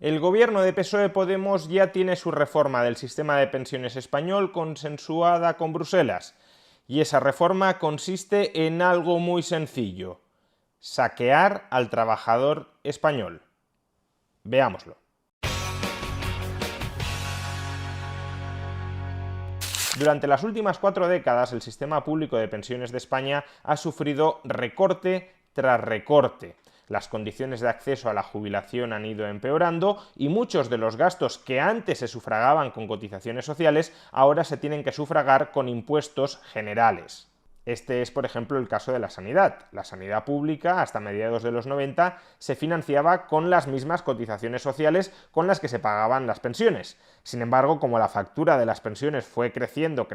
El gobierno de PSOE-Podemos ya tiene su reforma del sistema de pensiones español consensuada con Bruselas. Y esa reforma consiste en algo muy sencillo: saquear al trabajador español. Veámoslo. Durante las últimas 4 décadas, el sistema público de pensiones de España ha sufrido recorte tras recorte. Las condiciones de acceso a la jubilación han ido empeorando y muchos de los gastos que antes se sufragaban con cotizaciones sociales ahora se tienen que sufragar con impuestos generales. Este es, por ejemplo, el caso de la sanidad. La sanidad pública, hasta mediados de los 90, se financiaba con las mismas cotizaciones sociales con las que se pagaban las pensiones. Sin embargo, como la factura de las pensiones fue creciendo,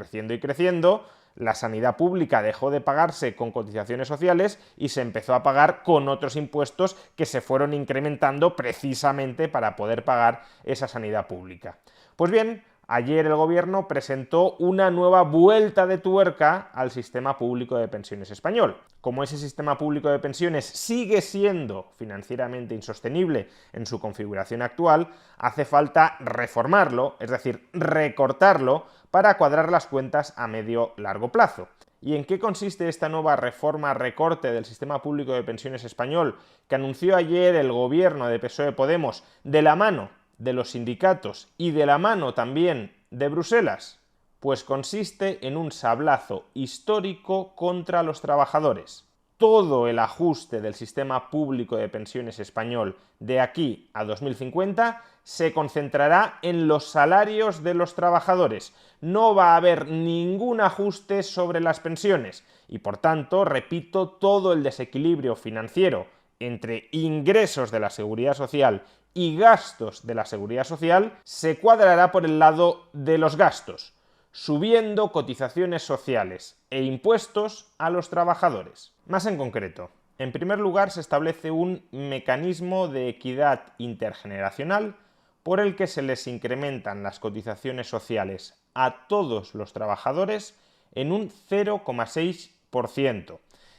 la sanidad pública dejó de pagarse con cotizaciones sociales y se empezó a pagar con otros impuestos que se fueron incrementando precisamente para poder pagar esa sanidad pública. Pues bien, ayer el gobierno presentó una nueva vuelta de tuerca al sistema público de pensiones español. Como ese sistema público de pensiones sigue siendo financieramente insostenible en su configuración actual, hace falta reformarlo, es decir, recortarlo, para cuadrar las cuentas a medio-largo plazo. ¿Y en qué consiste esta nueva reforma-recorte del sistema público de pensiones español que anunció ayer el gobierno de PSOE-Podemos de la mano de los sindicatos y de la mano también de Bruselas? Pues consiste en un sablazo histórico contra los trabajadores. Todo el ajuste del sistema público de pensiones español de aquí a 2050 se concentrará en los salarios de los trabajadores. No va a haber ningún ajuste sobre las pensiones y, por tanto, repito, todo el desequilibrio financiero entre ingresos de la Seguridad Social y gastos de la Seguridad Social se cuadrará por el lado de los gastos, subiendo cotizaciones sociales e impuestos a los trabajadores. Más en concreto, en primer lugar se establece un mecanismo de equidad intergeneracional por el que se les incrementan las cotizaciones sociales a todos los trabajadores en un 0,6%.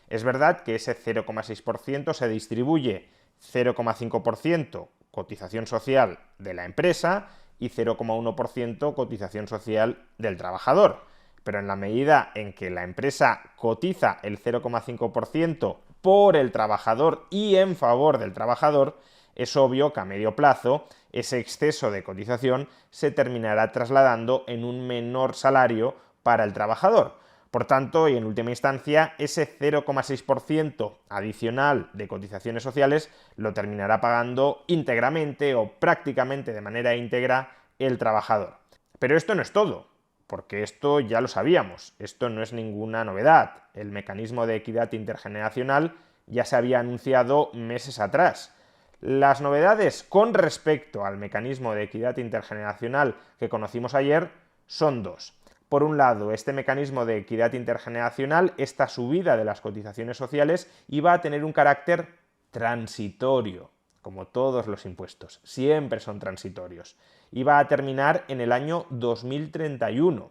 Es verdad que ese 0,6% se distribuye 0,5% cotización social de la empresa y 0,1% cotización social del trabajador. Pero en la medida en que la empresa cotiza el 0,5% por el trabajador y en favor del trabajador, es obvio que a medio plazo ese exceso de cotización se terminará trasladando en un menor salario para el trabajador. Por tanto, y en última instancia, ese 0,6% adicional de cotizaciones sociales lo terminará pagando íntegramente o prácticamente de manera íntegra el trabajador. Pero esto no es todo, porque esto ya lo sabíamos, esto no es ninguna novedad. El mecanismo de equidad intergeneracional ya se había anunciado meses atrás. Las novedades con respecto al mecanismo de equidad intergeneracional que conocimos ayer son dos. Por un lado, este mecanismo de equidad intergeneracional, esta subida de las cotizaciones sociales, iba a tener un carácter transitorio, como todos los impuestos, siempre son transitorios. Iba a terminar en el año 2031.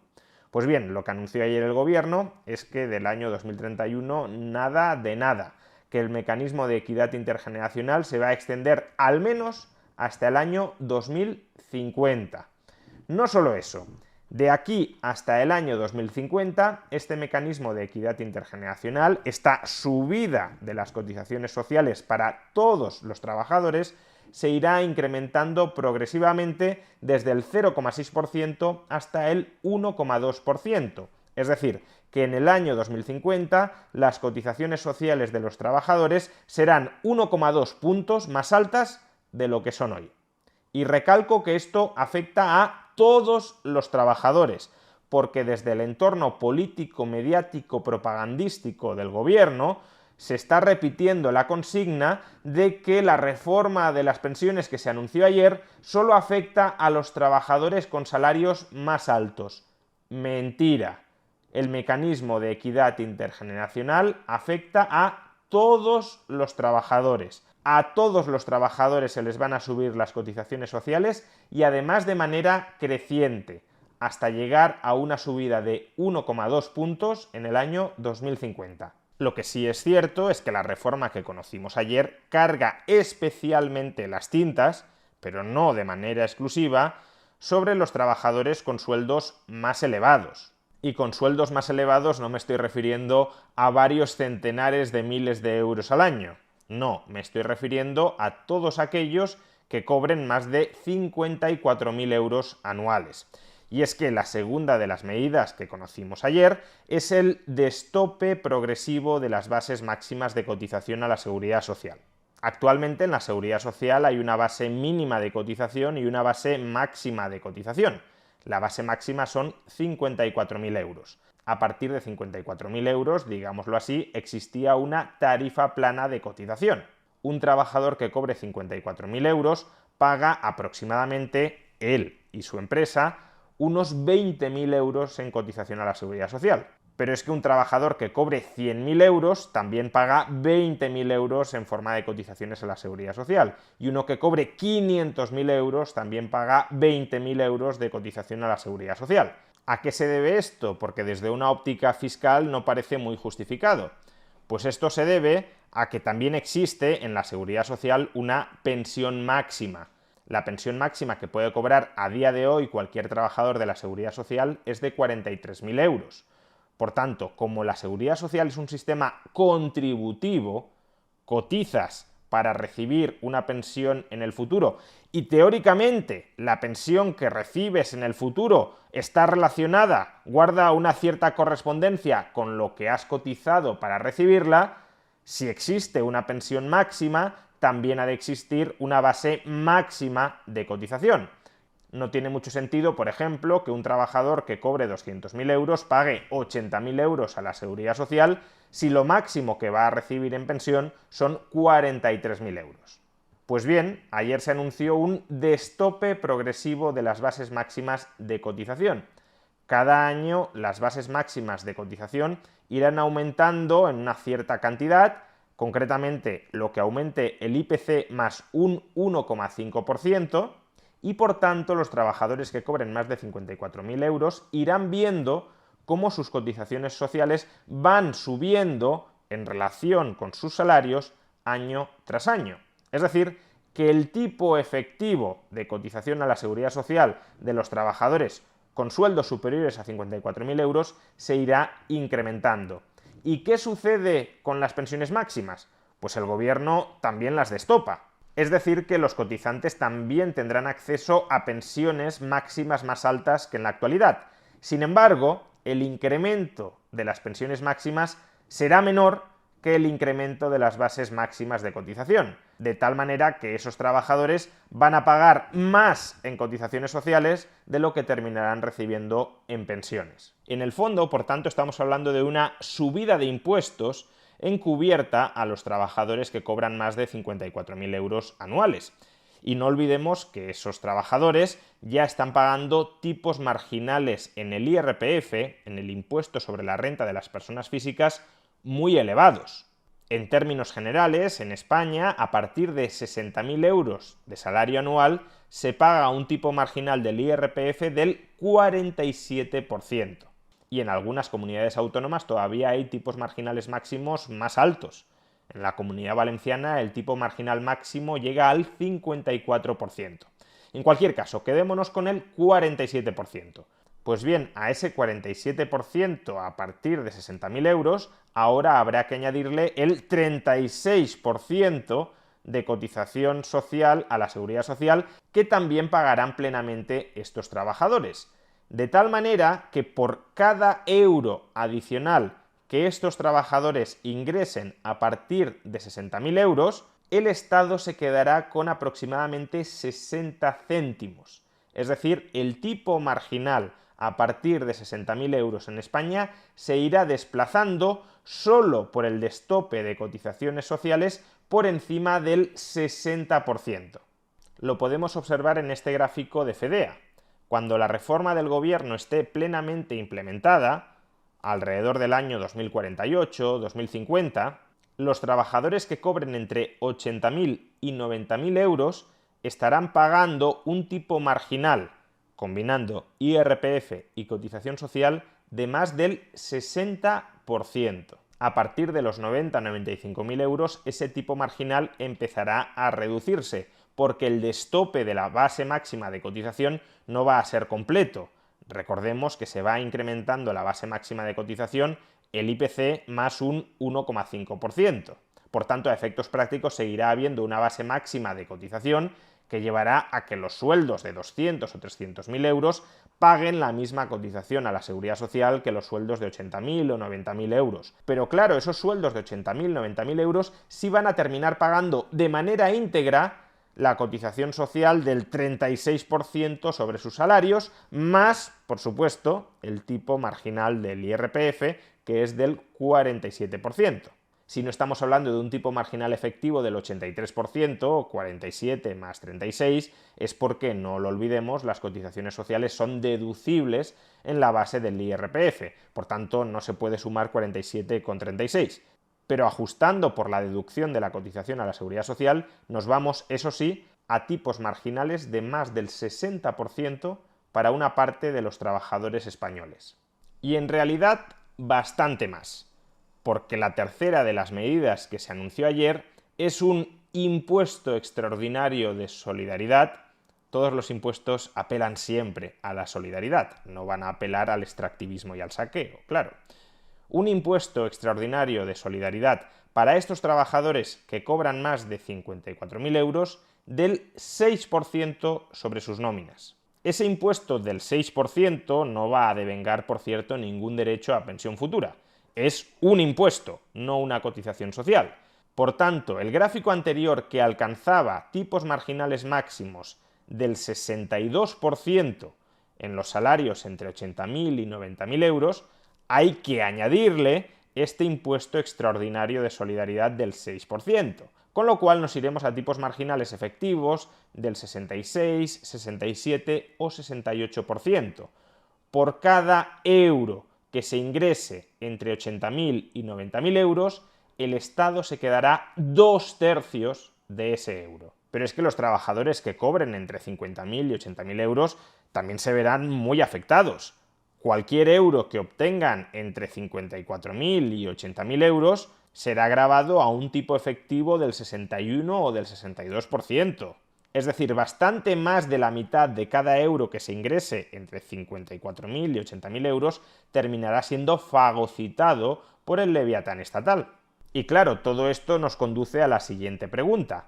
Pues bien, lo que anunció ayer el gobierno es que del año 2031 nada de nada, que el mecanismo de equidad intergeneracional se va a extender al menos hasta el año 2050. No solo eso, de aquí hasta el año 2050, este mecanismo de equidad intergeneracional, esta subida de las cotizaciones sociales para todos los trabajadores, se irá incrementando progresivamente desde el 0,6% hasta el 1,2%. Es decir, que en el año 2050 las cotizaciones sociales de los trabajadores serán 1,2 puntos más altas de lo que son hoy. Y recalco que esto afecta a todos los trabajadores, porque desde el entorno político, mediático, propagandístico del gobierno se está repitiendo la consigna de que la reforma de las pensiones que se anunció ayer solo afecta a los trabajadores con salarios más altos. Mentira. El mecanismo de equidad intergeneracional afecta a todos los trabajadores. A todos los trabajadores se les van a subir las cotizaciones sociales y además de manera creciente, hasta llegar a una subida de 1,2 puntos en el año 2050. Lo que sí es cierto es que la reforma que conocimos ayer carga especialmente las tintas pero no de manera exclusiva, sobre los trabajadores con sueldos más elevados. Y con sueldos más elevados no me estoy refiriendo a varios centenares de miles de euros al año. No, me estoy refiriendo a todos aquellos que cobren más de 54.000 euros anuales. Y es que la segunda de las medidas que conocimos ayer es el destope progresivo de las bases máximas de cotización a la Seguridad Social. Actualmente en la Seguridad Social hay una base mínima de cotización y una base máxima de cotización. La base máxima son 54.000 euros. A partir de 54.000 euros, digámoslo así, existía una tarifa plana de cotización. Un trabajador que cobre 54.000 euros paga aproximadamente, él y su empresa, unos 20.000 euros en cotización a la Seguridad Social. Pero es que un trabajador que cobre 100.000 euros también paga 20.000 euros en forma de cotizaciones a la Seguridad Social. Y uno que cobre 500.000 euros también paga 20.000 euros de cotización a la Seguridad Social. ¿A qué se debe esto? Porque desde una óptica fiscal no parece muy justificado. Pues esto se debe a que también existe en la Seguridad Social una pensión máxima. La pensión máxima que puede cobrar a día de hoy cualquier trabajador de la Seguridad Social es de 43.000 euros. Por tanto, como la Seguridad Social es un sistema contributivo, cotizas para recibir una pensión en el futuro y teóricamente la pensión que recibes en el futuro está relacionada, guarda una cierta correspondencia con lo que has cotizado para recibirla, si existe una pensión máxima, también ha de existir una base máxima de cotización. No tiene mucho sentido, por ejemplo, que un trabajador que cobre 200.000 euros pague 80.000 euros a la Seguridad Social si lo máximo que va a recibir en pensión son 43.000 euros. Pues bien, ayer se anunció un destope progresivo de las bases máximas de cotización. Cada año las bases máximas de cotización irán aumentando en una cierta cantidad, concretamente lo que aumente el IPC más un 1,5%, y por tanto los trabajadores que cobren más de 54.000 euros irán viendo cómo sus cotizaciones sociales van subiendo en relación con sus salarios año tras año. Es decir, que el tipo efectivo de cotización a la Seguridad Social de los trabajadores con sueldos superiores a 54.000 euros se irá incrementando. ¿Y qué sucede con las pensiones máximas? Pues el gobierno también las destopa. Es decir, que los cotizantes también tendrán acceso a pensiones máximas más altas que en la actualidad. Sin embargo, el incremento de las pensiones máximas será menor que el incremento de las bases máximas de cotización, de tal manera que esos trabajadores van a pagar más en cotizaciones sociales de lo que terminarán recibiendo en pensiones. En el fondo, por tanto, estamos hablando de una subida de impuestos encubierta a los trabajadores que cobran más de 54.000 euros anuales. Y no olvidemos que esos trabajadores ya están pagando tipos marginales en el IRPF, en el impuesto sobre la renta de las personas físicas, muy elevados. En términos generales, en España, a partir de 60.000 euros de salario anual, se paga un tipo marginal del IRPF del 47%. Y en algunas comunidades autónomas todavía hay tipos marginales máximos más altos. En la Comunidad Valenciana el tipo marginal máximo llega al 54%. En cualquier caso, quedémonos con el 47%. Pues bien, a ese 47% a partir de 60.000 euros, ahora habrá que añadirle el 36% de cotización social a la Seguridad Social que también pagarán plenamente estos trabajadores. De tal manera que por cada euro adicional que estos trabajadores ingresen a partir de 60.000 euros, el Estado se quedará con aproximadamente 60 céntimos. Es decir, el tipo marginal a partir de 60.000 euros en España se irá desplazando solo por el destope de cotizaciones sociales por encima del 60%. Lo podemos observar en este gráfico de Fedea. Cuando la reforma del gobierno esté plenamente implementada, alrededor del año 2048-2050, los trabajadores que cobren entre 80.000 y 90.000 euros estarán pagando un tipo marginal, combinando IRPF y cotización social, de más del 60%. A partir de los 90-95.000 euros, ese tipo marginal empezará a reducirse, porque el destope de la base máxima de cotización no va a ser completo. Recordemos que se va incrementando la base máxima de cotización el IPC más un 1,5%. Por tanto, a efectos prácticos seguirá habiendo una base máxima de cotización que llevará a que los sueldos de 200 o 300.000 euros paguen la misma cotización a la Seguridad Social que los sueldos de 80.000 o 90.000 euros. Pero claro, esos sueldos de 80.000, 90.000 euros sí van a terminar pagando de manera íntegra la cotización social del 36% sobre sus salarios, más, por supuesto, el tipo marginal del IRPF, que es del 47%. Si no estamos hablando de un tipo marginal efectivo del 83%, 47 más 36, es porque, no lo olvidemos, las cotizaciones sociales son deducibles en la base del IRPF, por tanto no se puede sumar 47 con 36. Pero ajustando por la deducción de la cotización a la Seguridad Social, nos vamos, eso sí, a tipos marginales de más del 60% para una parte de los trabajadores españoles. Y en realidad, bastante más, porque la tercera de las medidas que se anunció ayer es un impuesto extraordinario de solidaridad. Todos los impuestos apelan siempre a la solidaridad, no van a apelar al extractivismo y al saqueo, claro. Un impuesto extraordinario de solidaridad para estos trabajadores que cobran más de 54.000 euros del 6% sobre sus nóminas. Ese impuesto del 6% no va a devengar, por cierto, ningún derecho a pensión futura. Es un impuesto, no una cotización social. Por tanto, el gráfico anterior que alcanzaba tipos marginales máximos del 62% en los salarios entre 80.000 y 90.000 euros, hay que añadirle este impuesto extraordinario de solidaridad del 6%, con lo cual nos iremos a tipos marginales efectivos del 66, 67 o 68%. Por cada euro que se ingrese entre 80.000 y 90.000 euros, el Estado se quedará 2/3 de ese euro. Pero es que los trabajadores que cobren entre 50.000 y 80.000 euros también se verán muy afectados. Cualquier euro que obtengan entre 54.000 y 80.000 euros será gravado a un tipo efectivo del 61 o del 62%. Es decir, bastante más de la mitad de cada euro que se ingrese entre 54.000 y 80.000 euros terminará siendo fagocitado por el leviatán estatal. Y claro, todo esto nos conduce a la siguiente pregunta.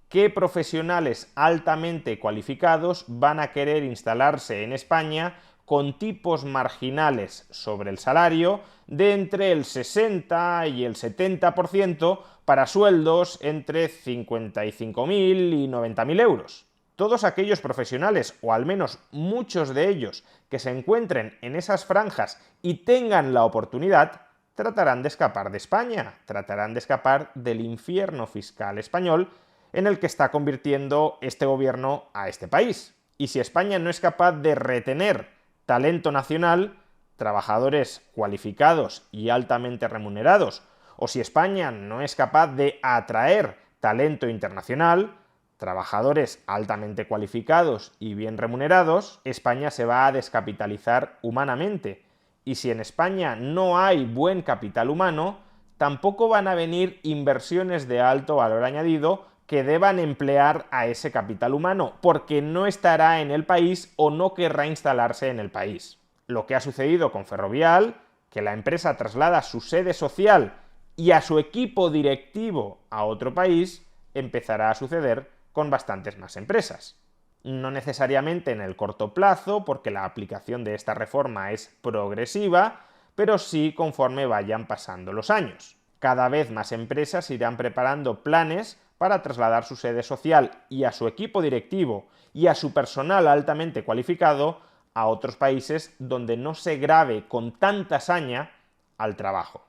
¿Qué profesionales altamente cualificados van a querer instalarse en España con tipos marginales sobre el salario de entre el 60 y el 70% para sueldos entre 55.000 y 90.000 euros? Todos aquellos profesionales, o al menos muchos de ellos, que se encuentren en esas franjas y tengan la oportunidad, tratarán de escapar de España, tratarán de escapar del infierno fiscal español en el que está convirtiendo este gobierno a este país. Y si España no es capaz de retener talento nacional, trabajadores cualificados y altamente remunerados, o si España no es capaz de atraer talento internacional, trabajadores altamente cualificados y bien remunerados, España se va a descapitalizar humanamente. Y si en España no hay buen capital humano, tampoco van a venir inversiones de alto valor añadido que deban emplear a ese capital humano, porque no estará en el país o no querrá instalarse en el país. Lo que ha sucedido con Ferrovial, que la empresa traslada su sede social y a su equipo directivo a otro país, empezará a suceder con bastantes más empresas. No necesariamente en el corto plazo, porque la aplicación de esta reforma es progresiva, pero sí conforme vayan pasando los años. Cada vez más empresas irán preparando planes para trasladar su sede social y a su equipo directivo y a su personal altamente cualificado a otros países donde no se grave con tanta saña al trabajo.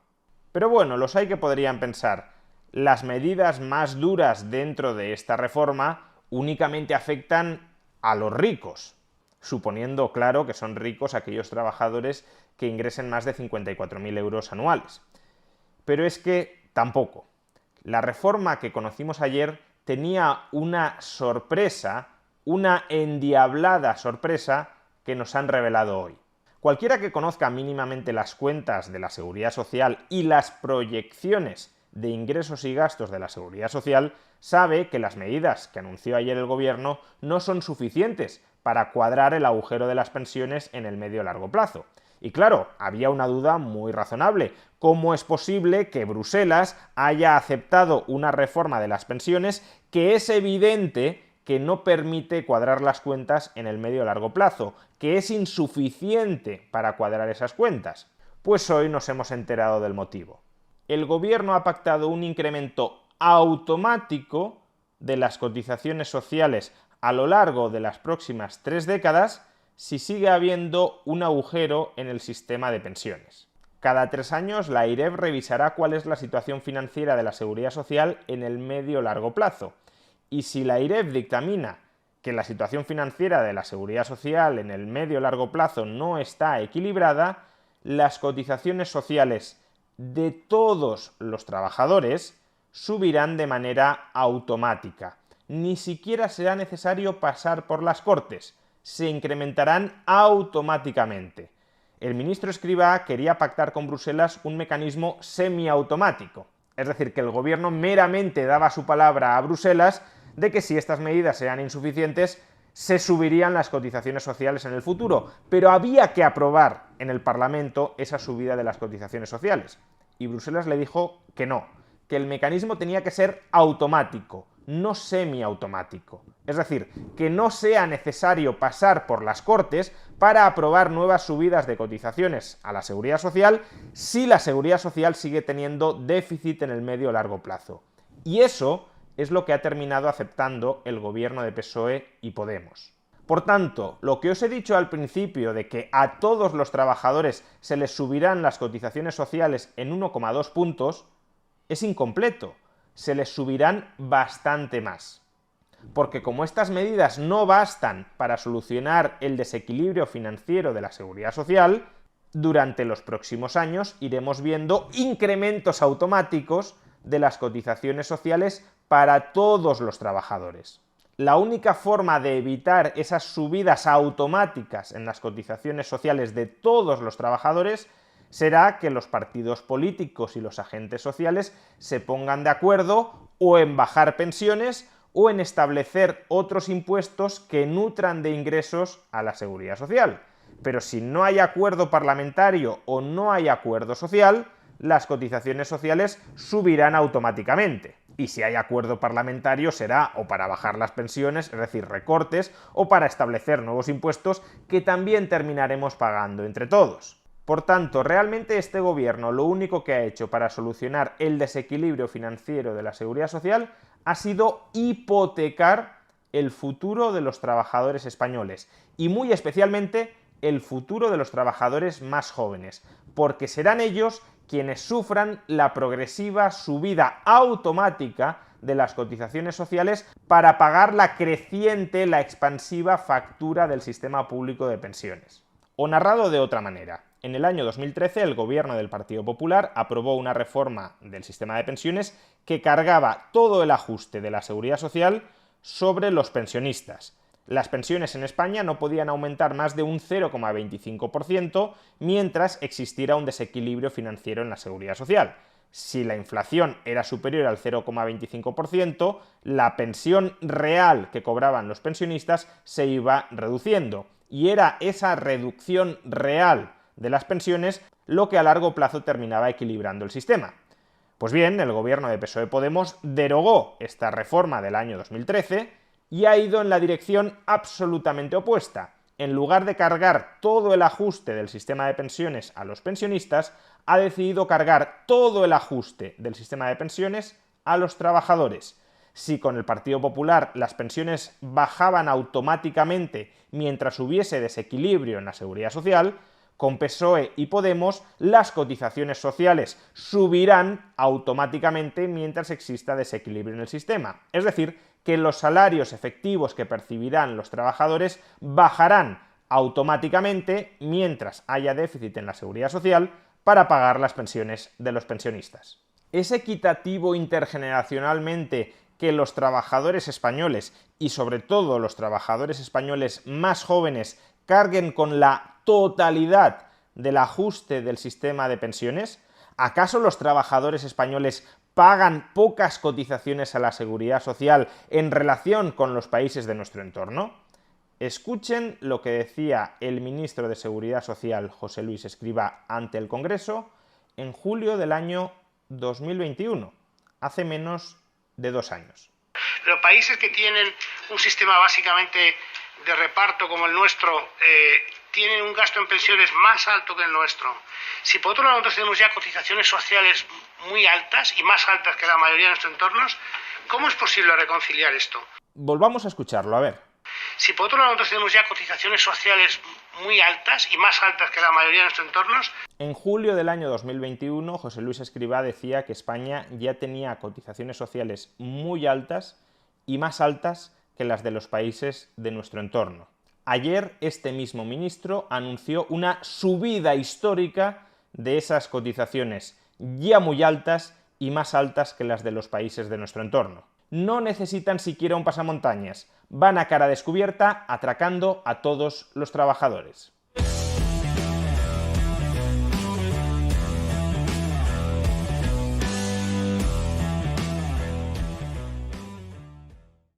Pero bueno, los hay que podrían pensar, las medidas más duras dentro de esta reforma únicamente afectan a los ricos, suponiendo, claro, que son ricos aquellos trabajadores que ingresen más de 54.000 euros anuales. Pero es que tampoco. La reforma que conocimos ayer tenía una sorpresa, una endiablada sorpresa que nos han revelado hoy. Cualquiera que conozca mínimamente las cuentas de la Seguridad Social y las proyecciones de ingresos y gastos de la Seguridad Social, sabe que las medidas que anunció ayer el Gobierno no son suficientes para cuadrar el agujero de las pensiones en el medio y largo plazo. Y claro, había una duda muy razonable. ¿Cómo es posible que Bruselas haya aceptado una reforma de las pensiones que es evidente que no permite cuadrar las cuentas en el medio y largo plazo, que es insuficiente para cuadrar esas cuentas? Pues hoy nos hemos enterado del motivo. El Gobierno ha pactado un incremento automático de las cotizaciones sociales a lo largo de las próximas 3 décadas si sigue habiendo un agujero en el sistema de pensiones. Cada 3 años la AIREF revisará cuál es la situación financiera de la Seguridad Social en el medio y largo plazo. Y si la AIREF dictamina que la situación financiera de la Seguridad Social en el medio y largo plazo no está equilibrada, las cotizaciones sociales de todos los trabajadores subirán de manera automática. Ni siquiera será necesario pasar por las Cortes, se incrementarán automáticamente. El ministro Escrivá quería pactar con Bruselas un mecanismo semiautomático, es decir, que el Gobierno meramente daba su palabra a Bruselas de que si estas medidas eran insuficientes, se subirían las cotizaciones sociales en el futuro, pero había que aprobar en el Parlamento esa subida de las cotizaciones sociales. Y Bruselas le dijo que no, que el mecanismo tenía que ser automático, no semiautomático. Es decir, que no sea necesario pasar por las Cortes para aprobar nuevas subidas de cotizaciones a la Seguridad Social si la Seguridad Social sigue teniendo déficit en el medio o largo plazo. Y eso es lo que ha terminado aceptando el gobierno de PSOE y Podemos. Por tanto, lo que os he dicho al principio de que a todos los trabajadores se les subirán las cotizaciones sociales en 1,2 puntos es incompleto. Se les subirán bastante más. Porque como estas medidas no bastan para solucionar el desequilibrio financiero de la Seguridad Social, durante los próximos años iremos viendo incrementos automáticos de las cotizaciones sociales para todos los trabajadores. La única forma de evitar esas subidas automáticas en las cotizaciones sociales de todos los trabajadores será que los partidos políticos y los agentes sociales se pongan de acuerdo o en bajar pensiones o en establecer otros impuestos que nutran de ingresos a la Seguridad Social. Pero si no hay acuerdo parlamentario o no hay acuerdo social, las cotizaciones sociales subirán automáticamente. Y si hay acuerdo parlamentario será o para bajar las pensiones, es decir, recortes, o para establecer nuevos impuestos que también terminaremos pagando entre todos. Por tanto, realmente este gobierno lo único que ha hecho para solucionar el desequilibrio financiero de la Seguridad Social ha sido hipotecar el futuro de los trabajadores españoles y muy especialmente el futuro de los trabajadores más jóvenes, porque serán ellos quienes sufran la progresiva subida automática de las cotizaciones sociales para pagar la creciente, la expansiva factura del sistema público de pensiones. O narrado de otra manera, en el año 2013 el gobierno del Partido Popular aprobó una reforma del sistema de pensiones que cargaba todo el ajuste de la Seguridad Social sobre los pensionistas. Las pensiones en España no podían aumentar más de un 0,25% mientras existiera un desequilibrio financiero en la Seguridad Social. Si la inflación era superior al 0,25%, la pensión real que cobraban los pensionistas se iba reduciendo. Y era esa reducción real de las pensiones lo que a largo plazo terminaba equilibrando el sistema. Pues bien, el gobierno de PSOE-Podemos derogó esta reforma del año 2013 y ha ido en la dirección absolutamente opuesta. En lugar de cargar todo el ajuste del sistema de pensiones a los pensionistas, ha decidido cargar todo el ajuste del sistema de pensiones a los trabajadores. Si con el Partido Popular las pensiones bajaban automáticamente mientras hubiese desequilibrio en la Seguridad Social, con PSOE y Podemos las cotizaciones sociales subirán automáticamente mientras exista desequilibrio en el sistema. Es decir, que los salarios efectivos que percibirán los trabajadores bajarán automáticamente mientras haya déficit en la Seguridad Social para pagar las pensiones de los pensionistas. ¿Es equitativo intergeneracionalmente que los trabajadores españoles y sobre todo los trabajadores españoles más jóvenes carguen con la totalidad del ajuste del sistema de pensiones? ¿Acaso los trabajadores españoles pagan pocas cotizaciones a la seguridad social en relación con los países de nuestro entorno? Escuchen lo que decía el ministro de Seguridad Social, José Luis Escrivá, ante el Congreso en julio del año 2021, hace menos de 2 años. Los países que tienen un sistema básicamente de reparto como el nuestro tienen un gasto en pensiones más alto que el nuestro. Si por otro lado nosotros tenemos ya cotizaciones sociales muy altas y más altas que la mayoría de nuestros entornos, ¿cómo es posible reconciliar esto? Volvamos a escucharlo, a ver. Si por otro lado nosotros tenemos ya cotizaciones sociales muy altas y más altas que la mayoría de nuestros entornos. En julio del año 2021, José Luis Escrivá decía que España ya tenía cotizaciones sociales muy altas y más altas que las de los países de nuestro entorno. Ayer este mismo ministro anunció una subida histórica de esas cotizaciones ya muy altas y más altas que las de los países de nuestro entorno. No necesitan siquiera un pasamontañas, van a cara descubierta atracando a todos los trabajadores.